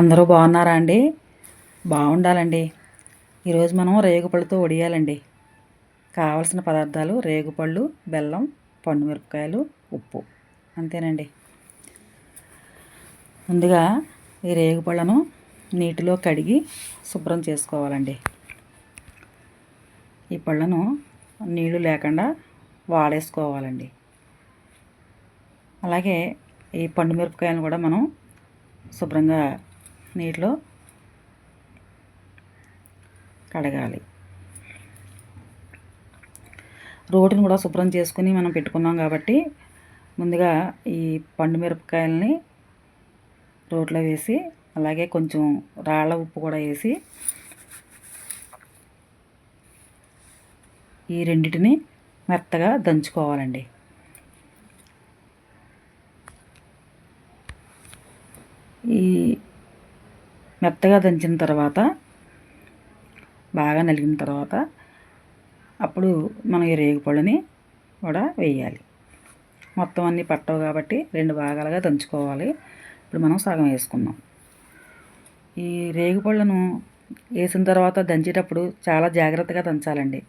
అందరూ బాగున్నారా అండి? బాగుండాలండి. ఈరోజు మనం రేగుపళ్ళతో వడియాలండి. కావలసిన పదార్థాలు రేగుపళ్ళు, బెల్లం, పండుమిరపకాయలు, ఉప్పు. అంతేనండి. ముందుగా ఈ రేగుపళ్ళను నీటిలో కడిగి శుభ్రం చేసుకోవాలండి. ఈ పళ్ళను నీళ్లు లేకుండా వాడేసుకోవాలండి. అలాగే ఈ పండుమిరపకాయలను కూడా మనం శుభ్రంగా నీటిలో కడగాలి. రోటిని కూడా శుభ్రం చేసుకుని మనం పెట్టుకున్నాం కాబట్టి ముందుగా ఈ పండుమిరపకాయలని రోట్లో వేసి అలాగే కొంచెం రాళ్ళ ఉప్పు కూడా వేసి ఈ రెండిటిని మెత్తగా దంచుకోవాలండి. ఈ మెత్తగా దంచిన తర్వాత బాగా నలిగిన తర్వాత అప్పుడు మనం ఈ రేగుపళ్ళని కూడా వేయాలి. మొత్తం అన్నీ పట్టవు కాబట్టి 2 భాగాలుగా దంచుకోవాలి. ఇప్పుడు మనం సగం వేసుకుందాం. ఈ రేగుపళ్ళను వేసిన తర్వాత దంచేటప్పుడు చాలా జాగ్రత్తగా దంచాలండి.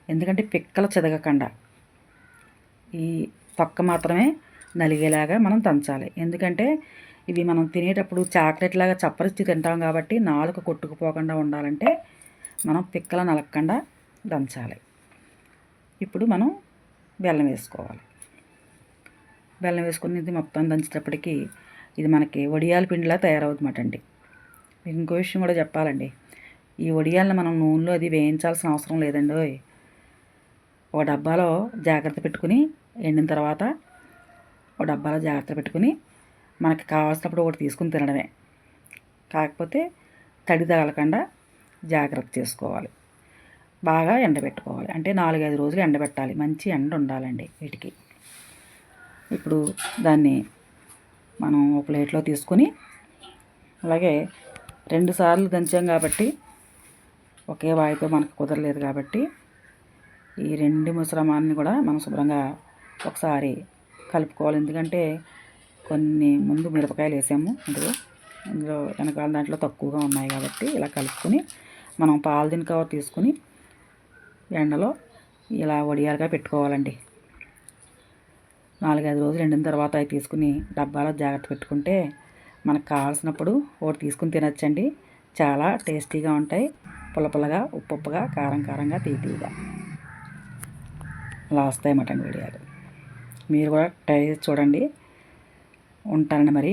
ఎందుకంటే పిక్కలు చెదగకుండా ఈ తొక్క మాత్రమే నలిగేలాగా మనం దంచాలి. ఎందుకంటే ఇవి మనం తినేటప్పుడు చాక్లెట్ లాగా చప్పరిచ్చి తింటాం కాబట్టి నాలుక కొట్టుకుపోకుండా ఉండాలంటే మనం పిక్కల నలగకుండా దంచాలి. ఇప్పుడు మనం బెల్లం వేసుకోవాలి. బెల్లం వేసుకుని ఇది మొత్తం దంచేటప్పటికి ఇది మనకి వడియాల పిండిలా తయారవుతుందన్నమాట అండి. మీకు ఇంకో విషయం కూడా చెప్పాలండి. ఈ వడియాలను మనం నూనెలో అది వేయించాల్సిన అవసరం లేదండి. ఒక డబ్బాలో జాగ్రత్త పెట్టుకుని ఎండిన తర్వాత ఒక డబ్బాలో జాగ్రత్త పెట్టుకుని మనకి కావాల్సినప్పుడు ఒకటి తీసుకుని తినడమే. కాకపోతే తడి తగలకుండా జాగ్రత్త చేసుకోవాలి. బాగా ఎండబెట్టుకోవాలి. అంటే 4-5 రోజులు ఎండబెట్టాలి. మంచి ఎండ ఉండాలండి వీటికి. ఇప్పుడు దాన్ని మనం ఒక ప్లేట్లో తీసుకొని అలాగే 2 సార్లు దంచాం కాబట్టి ఒకే వాయితో మనకు కుదరలేదు కాబట్టి ఈ 2 మిశ్రమాన్ని కూడా మనం శుభ్రంగా ఒకసారి కలుపుకోవాలి. ఎందుకంటే కొన్ని ముందు మిరపకాయలు వేసాము. అందులో వెనకాల దాంట్లో తక్కువగా ఉన్నాయి కాబట్టి ఇలా కలుపుకొని మనం పాలిథిన్ కవర్ తీసుకుని ఎండలో ఇలా వడియాలుగా పెట్టుకోవాలండి. 4-5 రోజులు ఎండిన తర్వాత అవి తీసుకుని డబ్బాలో జాగ్రత్త పెట్టుకుంటే మనకు కావాల్సినప్పుడు ఒకటి తీసుకుని తినచ్చండి. చాలా టేస్టీగా ఉంటాయి. పుల్లపుల్లగా, ఉప్పుగా, కారంగా, తీపిగా అలా వస్తాయి మటన్ వడియాలు. మీరు కూడా ట్రై చేసి చూడండి. ఉంటానండి మరి.